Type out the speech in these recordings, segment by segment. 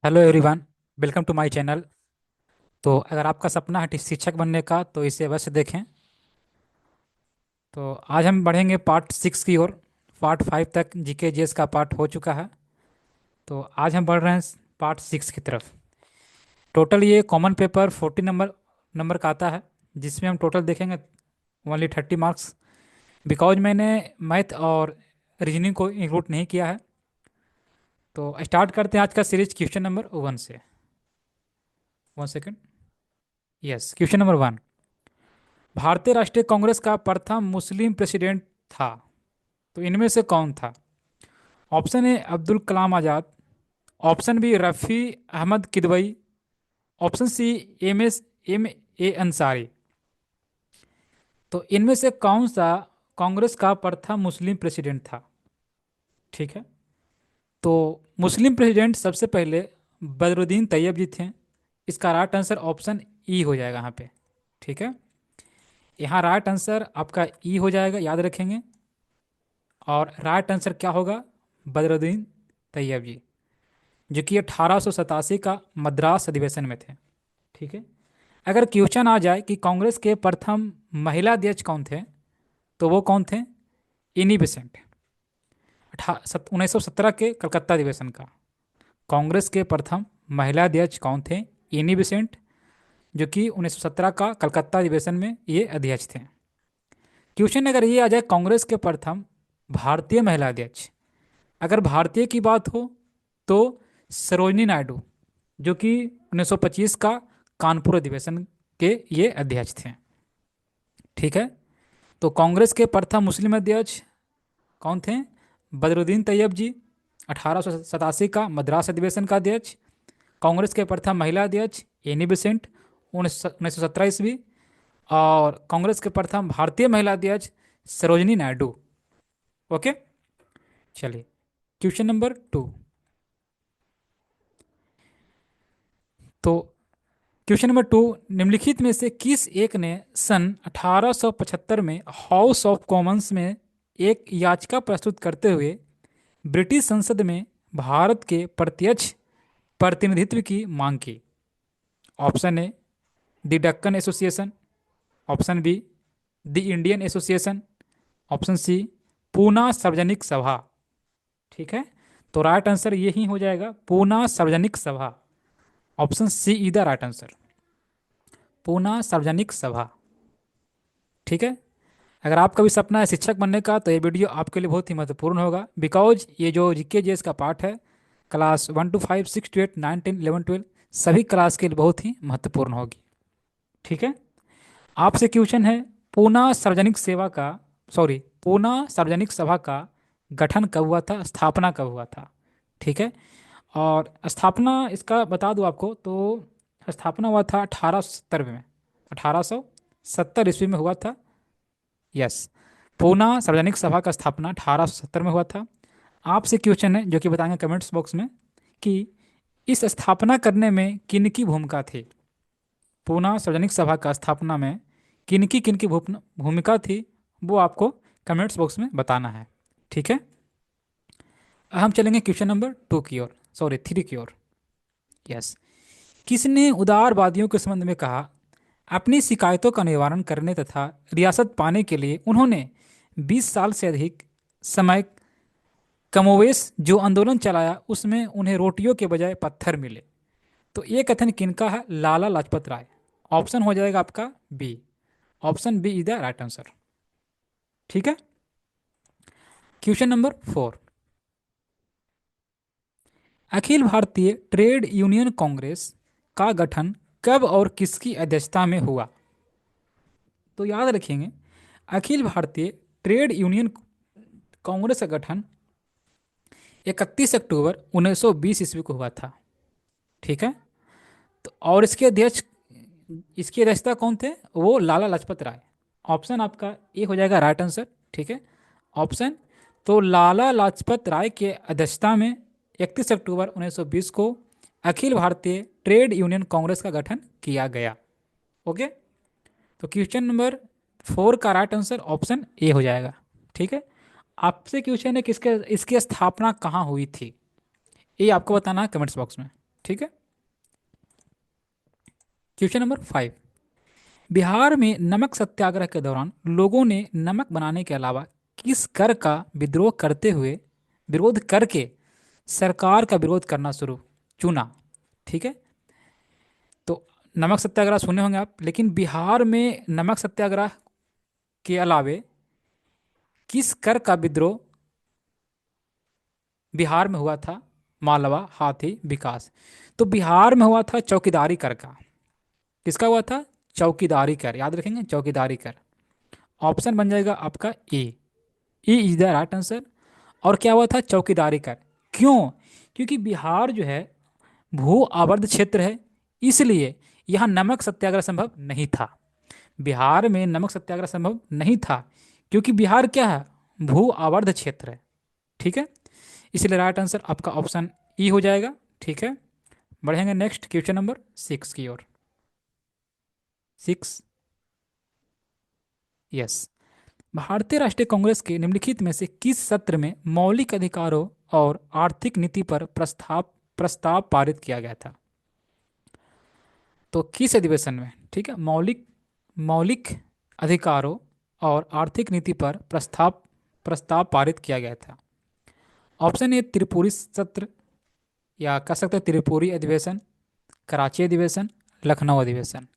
Hello everyone. Welcome to my channel. तो अगर आपका सपना है शिक्षक बनने का तो इसे अवश्य देखें। तो आज हम बढ़ेंगे पार्ट 6 की ओर। पार्ट 5 तक जीके जीएस का पार्ट हो चुका है। तो आज हम बढ़ रहे हैं पार्ट 6 की तरफ। टोटल ये कॉमन पेपर 40 नंबर नंबर का आता है, जिसमें हम टोटल देखेंगे ओनली 30 मार्क्स। बिकॉज मैंने मैथ और रीजनिंग को इंक्लूड नहीं किया है। तो स्टार्ट करते हैं आज का सीरीज क्वेश्चन नंबर 1 से। 1 सेकेंड। Yes, question number 1। भारतीय राष्ट्रीय कांग्रेस का प्रथम मुस्लिम प्रेसिडेंट था, तो इनमें से कौन था? Option A Abdul Kalam Azad. Option B Rafi Ahmed Kidwai. Option C M A Ansari. तो इनमें से कौन सा कांग्रेस का प्रथम मुस्लिम प्रेसिडेंट था? ठीक है। तो मुस्लिम प्रेसिडेंट सबसे पहले बदरुद्दीन तैयब जी थे। इसका राइट आंसर ऑप्शन ई हो जाएगा यहाँ पे। ठीक है। यहाँ राइट आंसर आपका ई हो जाएगा, याद रखेंगे। और राइट आंसर क्या होगा? बदरुद्दीन तैयब जी, जो कि 1887 का मद्रास अधिवेशन में थे। ठीक है। अगर क्वेश्चन आ जाए कि कांग्रेस के प्रथम महिला अध्यक्ष कौन थे, तो वो कौन थे? इनी बेसेंट। 1917 के कलकत्ता अधिवेशन का कांग्रेस के प्रथम महिला अध्यक्ष कौन थे? इनी बेसेंट, जो कि 1917 का कलकत्ता अधिवेशन में ये अध्यक्ष थे। क्वेश्चन अगर ये आ जाए कांग्रेस के प्रथम भारतीय महिला अध्यक्ष, अगर भारतीय की बात हो तो सरोजनी नायडू, जो कि 1925 का कानपुर अधिवेशन के ये अध्यक्ष थे। ठीक है। तो कांग्रेस के प्रथम मुस्लिम अध्यक्ष कौन थे? बदरुद्दीन तैयब जी, 1887 का मद्रास अधिवेशन का अध्यक्ष। कांग्रेस के प्रथम महिला अध्यक्ष एनी बेसेंट, 1917 ईस्वी। और कांग्रेस के प्रथम भारतीय महिला अध्यक्ष सरोजनी नायडू। ओके। चलिए, क्वेश्चन नंबर 2। तो क्वेश्चन नंबर 2। निम्नलिखित में से किस एक ने सन 1875 में हाउस ऑफ कॉमन्स में एक याचिका प्रस्तुत करते हुए ब्रिटिश संसद में भारत के प्रत्यक्ष प्रतिनिधित्व की मांग की? Option A the Deccan association. Option B the Indian association. Option C Poona Sarvajanik Sabha. ठीक है। तो राइट आंसर यही हो जाएगा, Poona Sarvajanik Sabha. Option C is the right answer, Poona Sarvajanik Sabha. ठीक है। अगर आपका भी सपना है शिक्षक बनने का तो ये वीडियो आपके लिए बहुत ही महत्वपूर्ण होगा। बिकॉज ये जो जीके जीएस का पार्ट है, क्लास 1 to 5, 6 to 8, 9, 10, 11, 12 सभी क्लास के लिए बहुत ही महत्वपूर्ण होगी। ठीक है। आपसे क्वेश्चन है, पूना सार्वजनिक सेवा का पूना सार्वजनिक सभा का गठन कब हुआ था, स्थापना कब हुआ था? ठीक है। और स्थापना इसका बता दूं आपको, तो स्थापना हुआ था 1870 में। 1870 ईस्वी में हुआ था। यस, पूना सार्वजनिक सभा का स्थापना 1870 में हुआ था। आपसे क्वेश्चन है जो कि बताएंगे कमेंट्स बॉक्स में कि इस स्थापना करने में किन की भूमिका थी? पूना सार्वजनिक सभा का स्थापना में किन की भूमिका थी, वो आपको कमेंट्स बॉक्स में बताना है। ठीक है। अब हम चलेंगे क्वेश्चन नंबर 2 की ओर, 3 की ओर। यस। किसने उदारवादियों के संबंध में कहा, अपनी शिकायतों का निवारण करने तथा रियासत पाने के लिए उन्होंने 20 साल से अधिक समय कमोवेश जो आंदोलन चलाया उसमें उन्हें रोटियों के बजाय पत्थर मिले? तो ये कथन किनका है? लाला लाजपत राय। ऑप्शन हो जाएगा आपका B. Option B is the right answer. ठीक है। Question number 4। Akhil Bharatiya trade union Congress का गठन कब और किसकी अध्यक्षता में हुआ? तो याद रखेंगे, अखिल भारतीय ट्रेड यूनियन कांग्रेस का गठन 31 अक्टूबर 1920 ईस्वी को हुआ था। ठीक है। तो और इसकी अध्यक्षता कौन थे? वो लाला लाजपत राय। ऑप्शन आपका ए हो जाएगा राइट आंसर। ठीक है। ऑप्शन, तो लाला लाजपत राय के अध्यक्षता में 31 अक्टूबर 1920 को अखिल भारतीय ट्रेड यूनियन कांग्रेस का गठन किया गया। ओके। तो क्वेश्चन नंबर 4 का राइट आंसर ऑप्शन ए हो जाएगा। ठीक है। आपसे क्वेश्चन है किसके इसकी स्थापना कहाँ हुई थी, ये आपको बताना है कमेंट्स बॉक्स में। ठीक है। क्वेश्चन नंबर 5, बिहार में नमक सत्याग्रह के दौरान लोगों ने नमक बनाने के अलावा किस कर का विद्रोह करते हुए विरोध करके सरकार का विरोध करना शुरू चुना। ठीक है। तो नमक सत्याग्रह सुने होंगे आप, लेकिन बिहार में नमक सत्याग्रह के अलावे किस कर का विद्रोह बिहार में हुआ था? मालवा, हाथी, विकास। तो बिहार में हुआ था चौकीदारी कर का। किसका हुआ था? चौकीदारी कर, याद रखेंगे, चौकीदारी कर। ऑप्शन बन जाएगा आपका ए। ए इज द राइट आंसर। और क्या हुआ था? चौकीदारी कर। क्यों? क्योंकि बिहार जो है भू आवर्त क्षेत्र है, इसलिए यहाँ नमक सत्याग्रह संभव नहीं था। बिहार में नमक सत्याग्रह संभव नहीं था क्योंकि बिहार क्या है? भू आवर्त क्षेत्र है। ठीक है। इसलिए राइट आंसर आपका ऑप्शन ई हो जाएगा। ठीक है। बढ़ेंगे नेक्स्ट क्वेश्चन नंबर 6 की ओर। 6, यस। भारतीय राष्ट्रीय कांग्रेस के निम्नलिखित में से किस सत्र में मौलिक अधिकारों और आर्थिक नीति पर प्रस्ताव प्रस्ताव पारित किया गया था? तो किस अधिवेशन में? ठीक है, मौलिक मौलिक अधिकारों और आर्थिक नीति पर प्रस्ताव प्रस्ताव पारित किया गया था? ऑप्शन ए त्रिपुरी सत्र, या कह सकते हैं त्रिपुरी अधिवेशन, कराची अधिवेशन, लखनऊ अधिवेशन।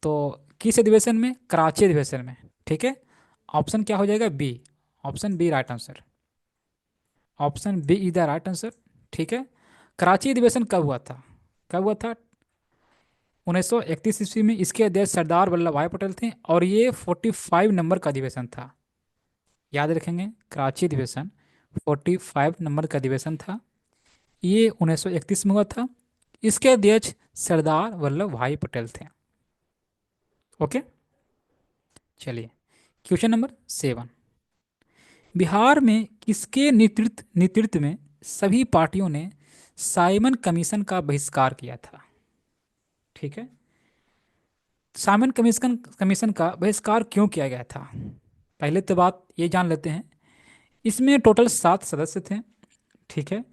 तो किस अधिवेशन में? कराची अधिवेशन में। ठीक है। ऑप्शन क्या हो जाएगा? B. Option B right answer. Option B is the right answer. ठीक है। कराची अधिवेशन कब हुआ था? कब हुआ था? 1931 ईस्वी में। इसके अध्यक्ष सरदार वल्लभ भाई पटेल थे और ये 45 नंबर का अधिवेशन था। याद रखेंगे, कराची अधिवेशन 45 नंबर का अधिवेशन था। ये 1931 में हुआ था। इसके अध्यक्ष सरदार वल्लभ भाई पटेल थे। ओके, चलिए क्वेश्चन नंबर 7, बिहार में किसके नेतृत्व में सभी पार्टियों ने साइमन कमीशन का बहिष्कार किया था? ठीक है। साइमन कमीशन कमीशन का बहिष्कार क्यों किया गया था? पहले तो बात ये जान लेते हैं। इसमें टोटल 7 सदस्य थे। ठीक है।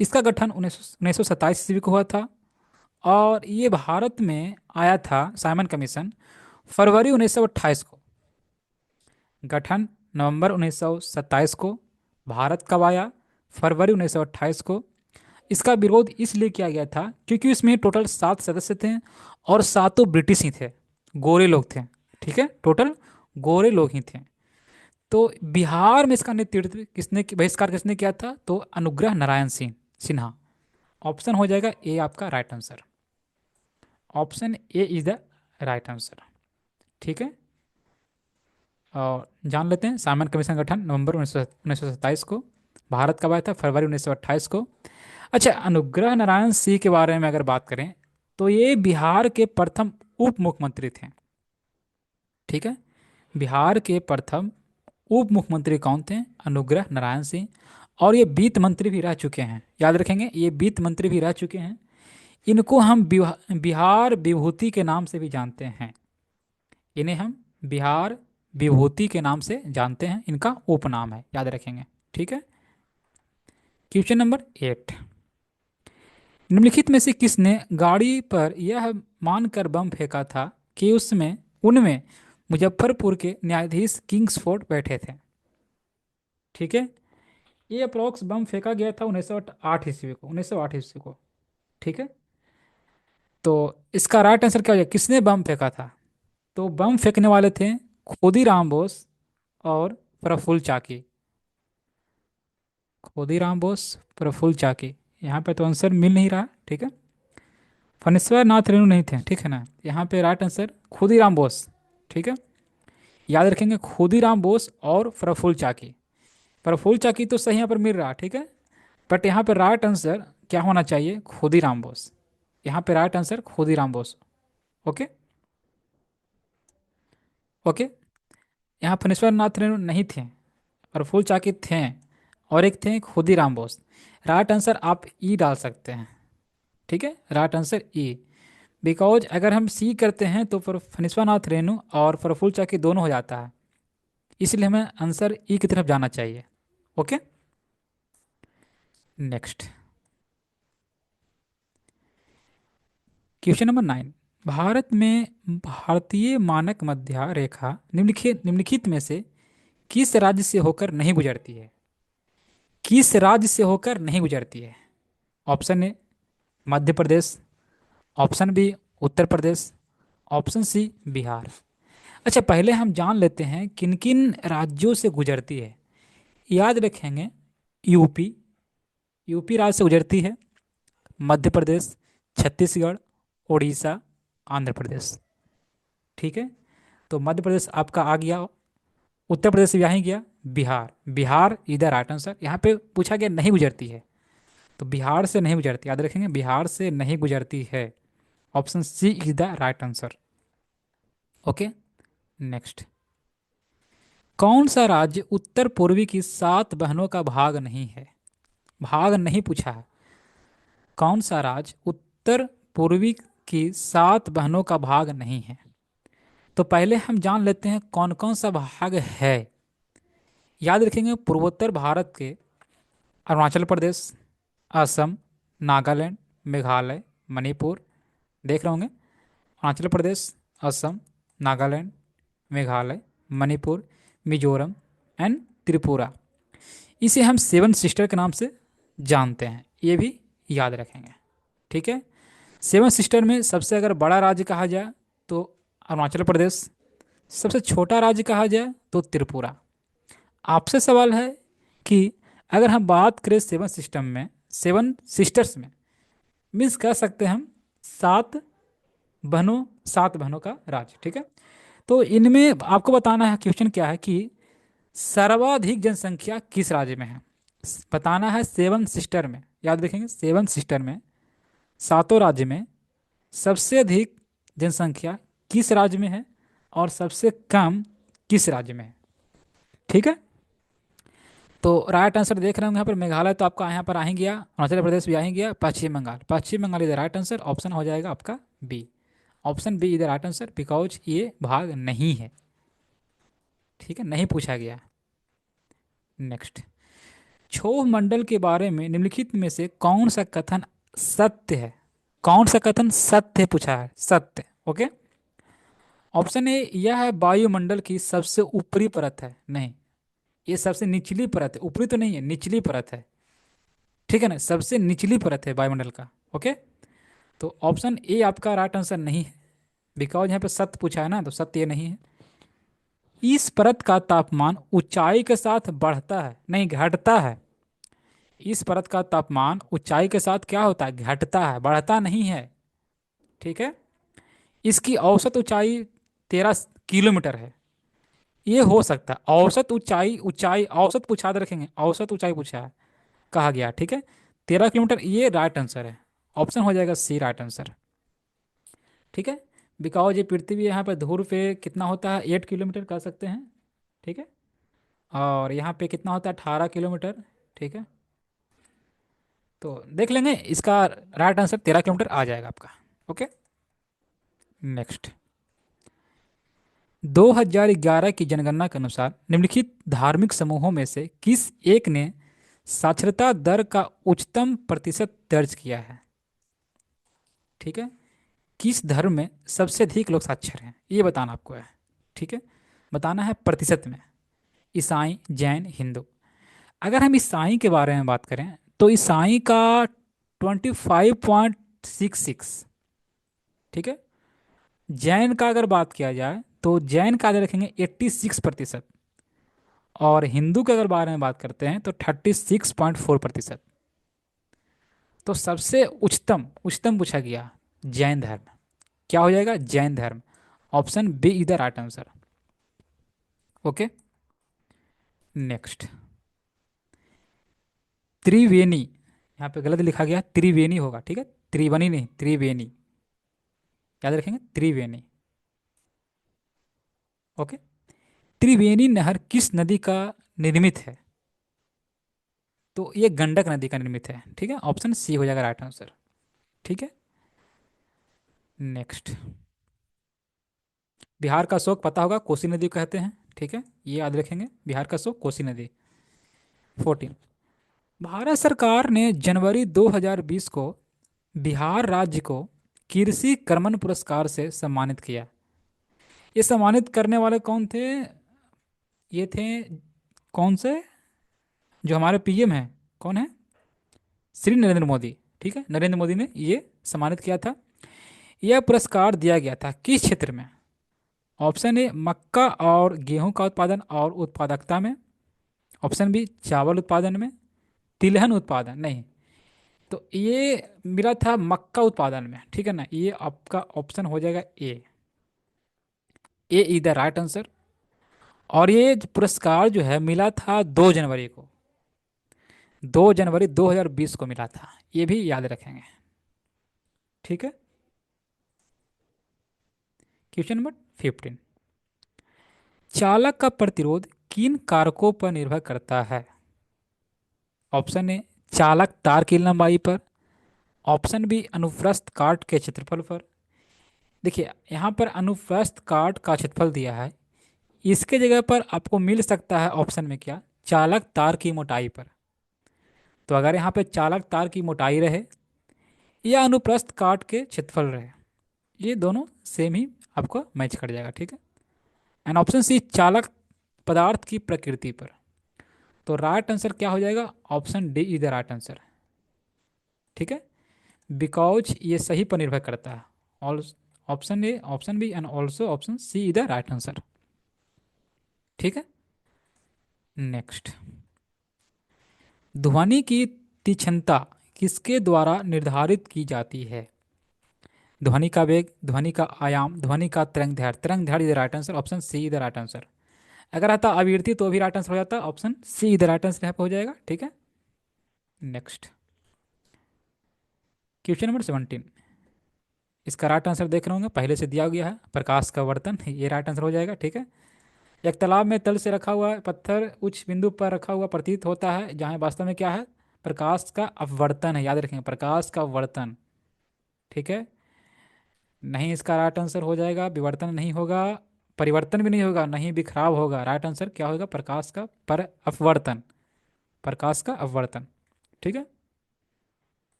इसका गठन 1927 ईस्वी को हुआ था और ये भारत में आया था साइमन कमीशन फरवरी 1928 को। गठन नवंबर 1927 को। भारत कब आया? फरवरी 1928 को। इसका विरोध इसलिए किया गया था क्योंकि इसमें टोटल 7 सदस्य थे और सातों ब्रिटिश ही थे, गोरे लोग थे। ठीक है, टोटल गोरे लोग ही थे। तो बिहार में इसका नेतृत्व किसने बहिष्कार किसने किया था? तो अनुग्रह नारायण सिंह सिन्हा। ऑप्शन हो जाएगा ए आपका right answer. Option A is the right answer. ठीक है। और जान लेते हैं साइमन कमीशन गठन नवंबर 1927 को। भारत कब आया था? फरवरी 1928 को। अच्छा, अनुग्रह नारायण सिंह के बारे में अगर बात करें तो ये बिहार के प्रथम उप मुख्यमंत्री थे। ठीक है। बिहार के प्रथम उप मुख्यमंत्री कौन थे? अनुग्रह नारायण सिंह। और ये वित्त मंत्री भी रह चुके हैं, याद रखेंगे, ये वित्त मंत्री भी रह चुके हैं। इनको हम बिहार विभूति के नाम से भी जानते हैं। इन्हें हम बिहार विभूति के नाम से जानते हैं, इनका उपनाम है, याद रखेंगे। ठीक है। क्वेश्चन नंबर 8, निम्नलिखित में से किसने गाड़ी पर यह मानकर बम फेंका था कि उसमें उनमें मुजफ्फरपुर के न्यायाधीश किंग्सफोर्ड बैठे थे? ठीक है। ये अप्रोक्स बम फेंका गया था 1908 ईस्वी को, 1908 ईस्वी को। ठीक है। तो इसका राइट आंसर क्या हो जाएगा? किसने बम फेंका था? तो बम फेंकने वाले थे खुदीराम बोस और प्रफुल्ल चाकी। खुदीराम बोस, प्रफुल्ल चाकी। यहाँ पे तो आंसर मिल नहीं रहा। ठीक है। फणीश्वर नाथ रेणु नहीं थे, ठीक है ना। यहाँ पे राइट आंसर खुदीराम बोस। ठीक है। याद रखेंगे, खुदीराम बोस और प्रफुल्ल चाकी। प्रफुल्ल चाकी तो सही यहाँ पर मिल रहा, ठीक है। बट यहाँ पे राइट आंसर क्या होना चाहिए? खुदीराम बोस। यहाँ पे right answer Khudiram Bose. Okay. Okay. यहाँ फणीश्वर नाथ रेणु नहीं थे, प्रफुल्ल चाकी थे, और एक थे खुदीराम बोस। राइट आंसर आप ई डाल सकते हैं। ठीक है, राइट आंसर ई। बिकॉज अगर हम सी करते हैं तो फणीश्वर नाथ रेणु और प्रफुल्ल चाकी दोनों हो जाता है, इसलिए हमें आंसर ई की तरफ जाना चाहिए। Okay. Next question number 9, Bharat में भारतीय मानक मध्य रेखा निम्नलिखित में से किस राज्य से होकर नहीं गुजरती है? किस राज्य से होकर नहीं गुजरती है? Option A Madhya Pradesh, option B Uttar Pradesh, option C Bihar. अच्छा, पहले हम जान लेते हैं किन किन राज्यों से गुजरती है। याद रखेंगे, यूपी, यूपी राज्य से गुजरती है, मध्य प्रदेश, छत्तीसगढ़, उड़ीसा, आंध्र प्रदेश। ठीक है, तो मध्य प्रदेश आपका आ गया, उत्तर प्रदेश भी यहाँ गया, बिहार, बिहार इधर राइट आंसर। यहाँ पे पूछा गया नहीं गुजरती है, तो बिहार से नहीं गुजरती, याद रखेंगे बिहार से नहीं गुजरती है। Option C is the right answer. Okay, next, कौन सा राज्य उत्तर पूर्वी की 7 बहनों का भाग नहीं है? भाग नहीं पूछा है, कौन सा राज्य उत्तर पूर्वी की 7 बहनों का भाग नहीं है? तो पहले हम जान लेते हैं कौन कौन सा भाग है। याद रखेंगे, पूर्वोत्तर भारत के अरुणाचल प्रदेश, असम, नागालैंड, मेघालय, मणिपुर, देख रहे होंगे, अरुणाचल प्रदेश, असम, नागालैंड, मेघालय, मणिपुर, मिजोरम एंड त्रिपुरा। इसे हम 7 सिस्टर के नाम से जानते हैं, ये भी याद रखेंगे। ठीक है, 7 सिस्टर में सबसे अगर बड़ा राज्य कहा जाए तो अरुणाचल प्रदेश, सबसे छोटा राज्य कहा जाए तो त्रिपुरा। आपसे सवाल है कि अगर हम बात करें 7 सिस्टम में, 7 सिस्टर्स में, मीन्स कह सकते हैं हम 7 बहनों, 7 बहनों का राज्य। ठीक है, तो इनमें आपको बताना है, क्वेश्चन क्या है कि सर्वाधिक जनसंख्या किस राज्य में है? बताना है 7 सिस्टर में, याद रखेंगे 7 सिस्टर में, सातों राज्य में सबसे अधिक जनसंख्या किस राज्य में है और सबसे कम किस राज्य में है? ठीक है, तो राइट आंसर देख रहे होंगे यहाँ पर, मेघालय तो आपका यहाँ पर आ ही गया, अरुणाचल प्रदेश भी आ ही गया, पश्चिम बंगाल, पश्चिम बंगाल इधर राइट आंसर, ऑप्शन हो जाएगा आपका बी। ऑप्शन बी इधर राइट आंसर, बिकॉज ये भाग नहीं है। ठीक है, नहीं पूछा गया। नेक्स्ट, क्षोभ मंडल के बारे में निम्नलिखित में से कौन सा कथन सत्य है? कौन सा कथन सत्य पूछा है, सत्य। ओके, ऑप्शन ए यह है वायुमंडल की सबसे ऊपरी परत है, नहीं, ये सबसे निचली परत है, ऊपरी तो नहीं है, निचली परत है। ठीक है ना, सबसे निचली परत है वायुमंडल का। ओके, तो ऑप्शन ए आपका राइट आंसर नहीं है, बिकॉज यहाँ पे सत्य पूछा है ना, तो सत्य ये नहीं है। इस परत का तापमान ऊंचाई के साथ बढ़ता है, नहीं घटता है। इस परत का तापमान ऊंचाई के साथ क्या होता है, घटता है, बढ़ता नहीं है। ठीक है, इसकी औसत ऊंचाई 13 किलोमीटर है। ये हो सकता है औसत ऊंचाई, ऊंचाई औसत पूछा, रखेंगे औसत ऊंचाई पूछा है, कहा गया। ठीक है, 13 किलोमीटर ये राइट आंसर है, ऑप्शन हो जाएगा सी राइट आंसर। ठीक है, बिकॉज ये पृथ्वी यहाँ पर धूल पे कितना होता है, 8 किलोमीटर कह सकते हैं। ठीक है, और यहाँ पे कितना होता है, 18 किलोमीटर। ठीक है, तो देख लेंगे, इसका राइट आंसर 13 किलोमीटर आ जाएगा आपका। ओके, नेक्स्ट, 2011 की जनगणना के अनुसार निम्नलिखित धार्मिक समूहों में से किस एक ने साक्षरता दर का उच्चतम प्रतिशत दर्ज किया है? ठीक है, किस धर्म में सबसे अधिक लोग साक्षर हैं, ये बताना आपको है। ठीक है, बताना है प्रतिशत में, ईसाई, जैन, हिंदू। अगर हम ईसाई के बारे में बात करें तो ईसाई का 25.66। ठीक है, जैन का अगर बात किया जाए तो जैन का आगे रखेंगे 86%, और हिंदू के अगर बारे में बात करते हैं तो 36.4%। तो सबसे उच्चतम, उच्चतम पूछा गया जैन धर्म, क्या हो जाएगा, जैन धर्म। Option B is the right answer. Okay, next, Triveni, यहाँ पे गलत लिखा गया, त्रिवेणी होगा। ठीक है, त्रिवेणी नहीं, त्रिवेणी, याद रखेंगे त्रिवेणी। ओके, त्रिवेणी नहर किस नदी का निर्मित है? तो ये गंडक नदी का निर्मित है। ठीक है, ऑप्शन सी हो जाएगा राइट आंसर। ठीक है, नेक्स्ट, बिहार का शोक पता होगा, कोसी नदी को कहते हैं। ठीक है, ये याद रखेंगे, बिहार का शोक कोसी नदी। 14, भारत सरकार ने जनवरी 2020 को बिहार राज्य को कृषि कर्मण पुरस्कार से सम्मानित किया। ये सम्मानित करने वाले कौन थे? ये थे कौन से, जो हमारे पीएम हैं, कौन है? श्री नरेंद्र मोदी। ठीक है, नरेंद्र मोदी ने ये सम्मानित किया था। यह पुरस्कार दिया गया था किस क्षेत्र में? ऑप्शन ए मक्का और गेहूं का उत्पादन और उत्पादकता में। ऑप्शन बी चावल उत्पादन में। तिलहन उत्पादन नहीं। तो ये मिला था मक्का उत्पादन में, ठीक है ना, ये आपका ऑप्शन हो जाएगा ए। ए इज द राइट आंसर। और ये पुरस्कार जो है मिला था 2 जनवरी को, 2 जनवरी 2020 को मिला था, ये भी याद रखेंगे। ठीक है। Question number 15। चालक का प्रतिरोध किन कारकों पर निर्भर करता है? ऑप्शन ए चालक तार की लंबाई पर। ऑप्शन बी अनुप्रस्थ काट के क्षेत्रफल पर। देखिए यहाँ पर अनुप्रस्थ काट का क्षेत्रफल दिया है, इसके जगह पर आपको मिल सकता है ऑप्शन में क्या, चालक तार की मोटाई पर। तो अगर यहाँ पे चालक तार की मोटाई रहे या अनुप्रस्थ काट के क्षेत्रफल रहे, ये दोनों सेम ही आपको मैच कर जाएगा। ठीक है। एंड ऑप्शन सी चालक पदार्थ की प्रकृति पर। तो राइट आंसर क्या हो जाएगा? Option D is the right answer. ठीक है, बिकॉज ये सही पर निर्भर करता है। All option A, option B and also option C is the right answer. ठीक है। नेक्स्ट, ध्वनि की तीक्ष्णता किसके द्वारा निर्धारित की जाती है? ध्वनि का वेग, ध्वनि का आयाम, ध्वनि का तरंग दैर्ध्य। तरंग दैर्ध्य is the right answer, option C is the right answer. अगर आता आवृत्ति तो भी राइट आंसर हो जाता, option C is the right answer यहाँ पे हो जाएगा। ठीक है। Next, question number 17। इसका राइट आंसर देख रहे होंगे, पहले से दिया गया है, प्रकाश का वर्तन, ये राइट आंसर हो जाएगा। ठीक है। एक तालाब में तल से रखा हुआ पत्थर उच्च बिंदु पर रखा हुआ प्रतीत होता है, जहाँ वास्तव में क्या है? प्रकाश का अपवर्तन है, याद रखेंगे, प्रकाश का वर्तन। ठीक है। नहीं, इसका राइट आंसर हो जाएगा विवर्तन नहीं होगा, परिवर्तन भी नहीं होगा, नहीं बिखराव होगा। राइट आंसर क्या होगा? प्रकाश का पर अपवर्तन, प्रकाश का अपवर्तन। ठीक है।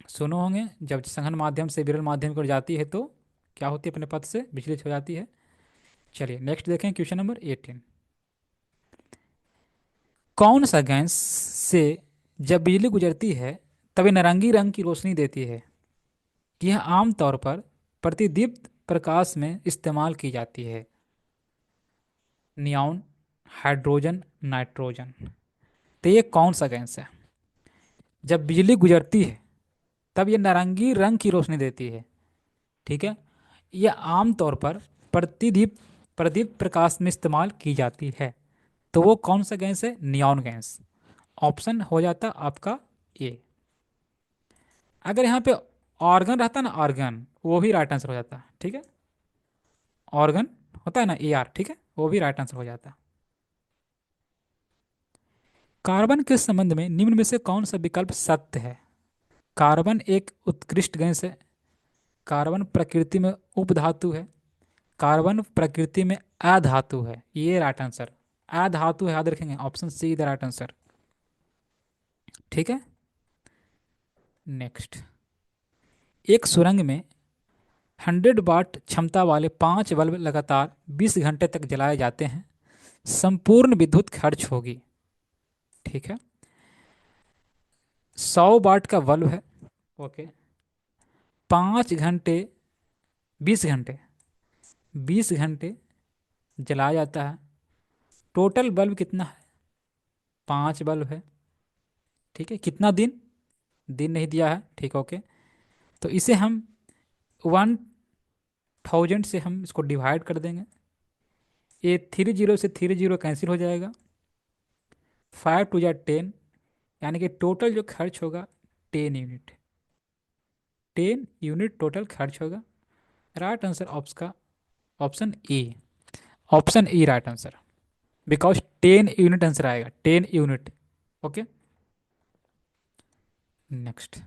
सुनो होंगे, जब संघन माध्यम से विरल माध्यम की ओर जाती है तो क्या होती है? अपने पथ से विचलित हो जाती है। चलिए नेक्स्ट देखें, क्वेश्चन नंबर 18। कौन सा गैस से जब बिजली गुजरती है तब ये नारंगी रंग की रोशनी देती है? यह आमतौर पर प्रतिदीप्त प्रकाश में इस्तेमाल की जाती है। Neon, hydrogen, nitrogen. तो ये कौन सा गैस है जब बिजली गुजरती है तब ये नारंगी रंग की रोशनी देती है? ठीक है। यह आमतौर पर प्रतिदीप्त प्रदीप्त प्रकाश में इस्तेमाल की जाती है। तो वो कौन सा गैस है? Neon gas. ऑप्शन हो जाता आपका ए। अगर यहाँ पे ऑर्गन रहता ना, ऑर्गन, वो भी राइट आंसर हो जाता। ठीक है। ऑर्गन होता है ना, ए आर, ठीक है, वो भी राइट आंसर हो जाता। कार्बन के संबंध में निम्न में से कौन सा विकल्प सत्य है? कार्बन एक उत्कृष्ट गैस है। कार्बन प्रकृति में उपधातु है। कार्बन प्रकृति में अधातु है, ये राइट आंसर। अधातु है, याद रखेंगे, option see the right answer. ठीक है। नेक्स्ट, एक सुरंग में 100 वाट क्षमता वाले 5 बल्ब लगातार 20 घंटे तक जलाए जाते हैं, संपूर्ण विद्युत खर्च होगी। ठीक है। 100 वाट का बल्ब है। ओके। 5 घंटे, 20 घंटे, 20 घंटे जलाया जाता है। टोटल बल्ब कितना है? 5 बल्ब है। ठीक है। कितना दिन? दिन नहीं दिया है। ठीक, ओके। तो इसे हम 1000 से हम इसको डिवाइड कर देंगे। ये 30 से 30 कैंसिल हो जाएगा। 5 टू 10, यानी कि टोटल जो खर्च होगा 10 यूनिट। 10 यूनिट टोटल खर्च होगा। राइट आंसर ऑप्शन का option A. Option E right answer, because 10 unit answer आएगा, 10 यूनिट। ओके। नेक्स्ट,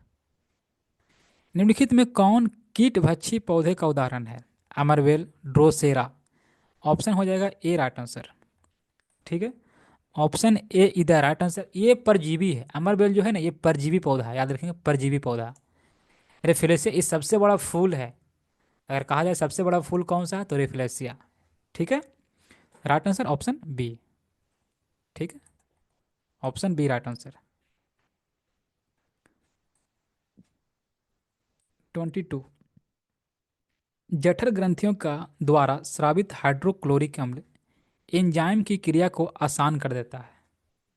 निम्नलिखित में कौन कीटभक्षी पौधे का उदाहरण है? अमरवेल, ड्रोसेरा। ऑप्शन हो जाएगा ए राइट आंसर। ठीक है। ऑप्शन ए इधर राइट आंसर। ये परजीवी है, अमरबेल जो है ना, ये परजीवी पौधा है, याद रखेंगे, परजीवी पौधा। रेफिलेसिया इस सबसे बड़ा फूल है। अगर कहा जाए सबसे बड़ा फूल कौन सा है तो रेफिलेसिया। ठीक है, राइट आंसर ऑप्शन बी। ठीक है, ऑप्शन बी राइट आंसर। 22। जठर ग्रंथियों का द्वारा स्रावित हाइड्रोक्लोरिक अम्ल एंजाइम की क्रिया को आसान कर देता है।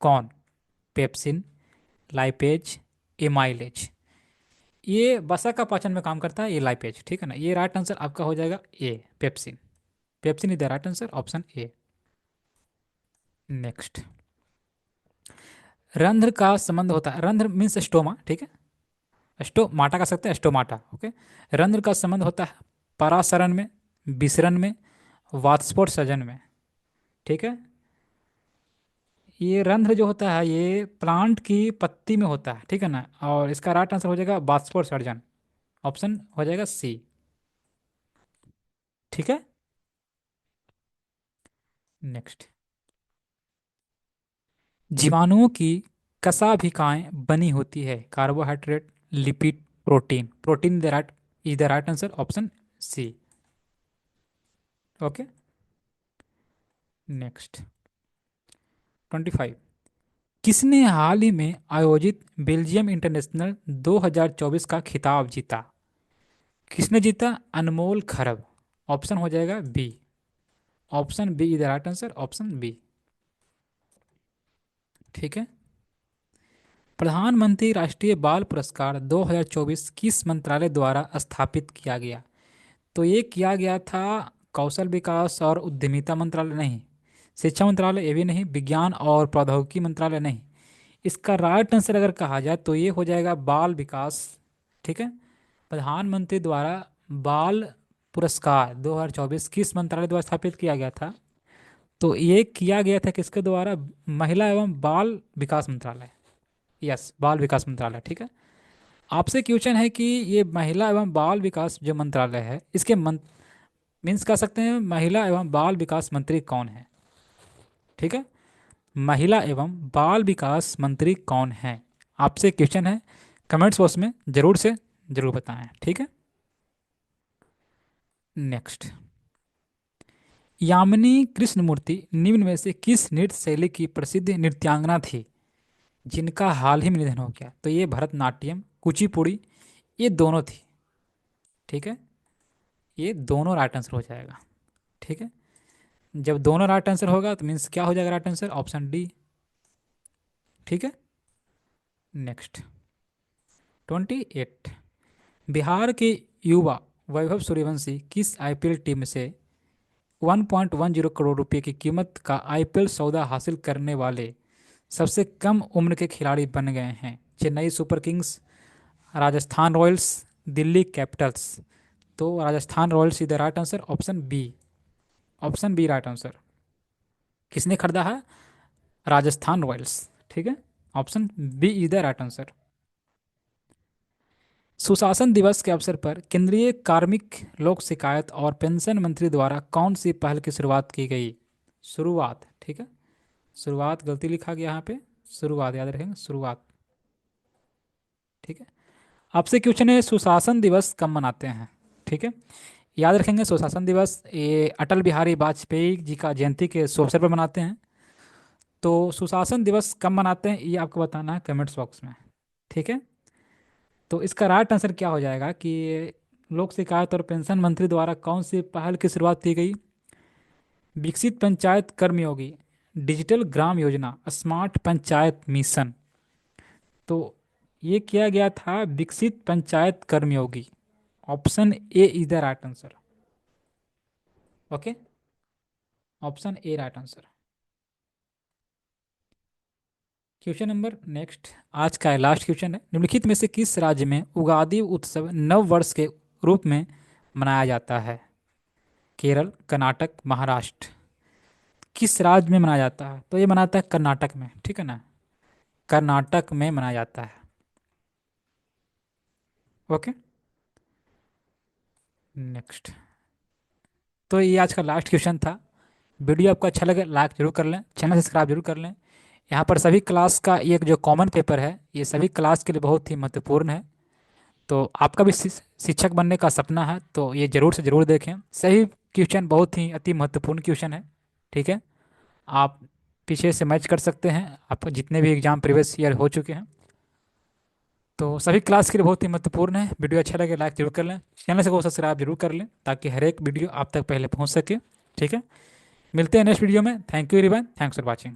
कौन? Pepsin, lipase, amylase. ये वसा का पाचन में काम करता है, ये लाइपेज। ठीक है ना, ये राइट आंसर आपका हो जाएगा A, pepsin. Pepsin is the right answer, option A. Next, रंध्र का संबंध होता है, रंध्र मीन्स स्टोमा, ठीक है, स्टोमाटा का सकते हैं, स्टोमाटा। ओके, रंध्र का संबंध होता है परासरण में, विसरण में, वातस्फोट में। ठीक है, ये रंध्र जो होता है ये प्लांट की पत्ती में होता है। ठीक है ना, और इसका राइट आंसर हो जाएगा वातस्फोट, ऑप्शन हो जाएगा सी। ठीक है, नेक्स्ट, जीवाणुओं की कशाभिकाएं बनी होती है carbohydrate, lipid, protein. Protein is the right answer, option C. Okay, next, 25। किसने हाल ही में आयोजित बेल्जियम इंटरनेशनल 2024 का खिताब जीता? किसने जीता? अनमोल खरब। ऑप्शन हो जाएगा B, option B is the right answer, option B. ठीक है, प्रधानमंत्री राष्ट्रीय बाल पुरस्कार 2024 किस मंत्रालय द्वारा स्थापित किया गया? तो ये किया गया था कौशल विकास और उद्यमिता मंत्रालय नहीं, शिक्षा मंत्रालय ये भी नहीं, विज्ञान और प्रौद्योगिकी मंत्रालय नहीं। इसका राइट आंसर अगर कहा जाए तो ये हो जाएगा बाल विकास। ठीक है, प्रधानमंत्री द्वारा बाल पुरस्कार 2024 किस मंत्रालय द्वारा स्थापित किया गया था? तो ये किया गया था किसके द्वारा? महिला एवं बाल विकास मंत्रालय। यस, बाल विकास मंत्रालय। ठीक है, आपसे क्वेश्चन है कि ये महिला एवं बाल विकास जो मंत्रालय है इसके मीन्स कह सकते हैं महिला एवं बाल विकास मंत्री कौन है? ठीक है, महिला एवं बाल विकास मंत्री कौन है? आपसे क्वेश्चन है, कमेंट्स बॉक्स में जरूर से जरूर बताएं। ठीक है, नेक्स्ट, यामिनी कृष्णमूर्ति निम्न में से किस नृत्य शैली की प्रसिद्ध नृत्यांगना थी जिनका हाल ही में निधन हो गया? तो ये भरतनाट्यम, कुचिपुड़ी, ये दोनों थी। ठीक है, ये दोनों राइट आंसर हो जाएगा। ठीक है, जब दोनों राइट आंसर होगा तो मीन्स क्या हो जाएगा राइट आंसर? Option D. ठीक है, नेक्स्ट, 28। बिहार के युवा वैभव सूर्यवंशी किस आईपीएल टीम से 1.10 करोड़ रुपए की कीमत का आईपीएल सौदा हासिल करने वाले सबसे कम उम्र के खिलाड़ी बन गए हैं? Chennai Super Kings, Rajasthan Royals, Delhi Capitals. तो Rajasthan Royals is the right answer, option B. Option B right answer. किसने खरीदा है? राजस्थान रॉयल्स। ठीक है, option B is the right answer. सुशासन दिवस के अवसर पर केंद्रीय कार्मिक, लोक शिकायत और पेंशन मंत्री द्वारा कौन सी पहल की शुरुआत की गई? शुरुआत, ठीक है, शुरुआत गलती लिखा गया यहाँ पे, शुरुआत याद रखेंगे, शुरुआत। ठीक है, आपसे क्वेश्चन है सुशासन दिवस कब मनाते हैं? ठीक है, याद रखेंगे सुशासन दिवस ये अटल बिहारी वाजपेयी जी का जयंती के शुभ अवसर पर मनाते हैं। तो सुशासन दिवस कब मनाते हैं ये आपको बताना है कमेंट्स बॉक्स में। ठीक है, तो इसका राइट आंसर क्या हो जाएगा कि लोक शिकायत और पेंशन मंत्री द्वारा कौन सी पहल की शुरुआत की गई? विकसित पंचायत कर्मयोगी, digital Gram Yojana, smart panchayat mission. तो ये किया गया था Viksit Panchayat Karmayogi. Option A is the right answer. Okay, option A right answer. Question number next, आज का लास्ट क्वेश्चन है, निम्नलिखित में से किस राज्य में उगादि उत्सव नव वर्ष के रूप में मनाया जाता है? केरल, कर्नाटक, महाराष्ट्र। किस राज्य में मनाया जाता है? तो ये मनाता है कर्नाटक में। ठीक है ना, कर्नाटक में मनाया जाता है। ओके, नेक्स्ट, तो ये आज का लास्ट क्वेश्चन था। वीडियो आपको अच्छा लगे लाइक जरूर कर लें, चैनल सब्सक्राइब जरूर कर लें। यहाँ पर सभी क्लास का एक जो कॉमन पेपर है ये सभी क्लास के लिए बहुत ही महत्वपूर्ण है। तो आपका भी शिक्षक बनने का सपना है तो ये जरूर से जरूर देखें। सही क्वेश्चन, बहुत ही अति महत्वपूर्ण क्वेश्चन है। ठीक है, आप पीछे से मैच कर सकते हैं, आपको जितने भी एग्जाम प्रीवियस ईयर हो चुके हैं। तो सभी क्लास के लिए बहुत ही महत्वपूर्ण है। वीडियो अच्छा लगे लाइक जरूर कर लें, चैनल से को सब्सक्राइब जरूर कर लें ताकि हर एक वीडियो आप तक पहले पहुंच सके। ठीक है, मिलते हैं नेक्स्ट वीडियो में। Thank you everyone, thanks for watching.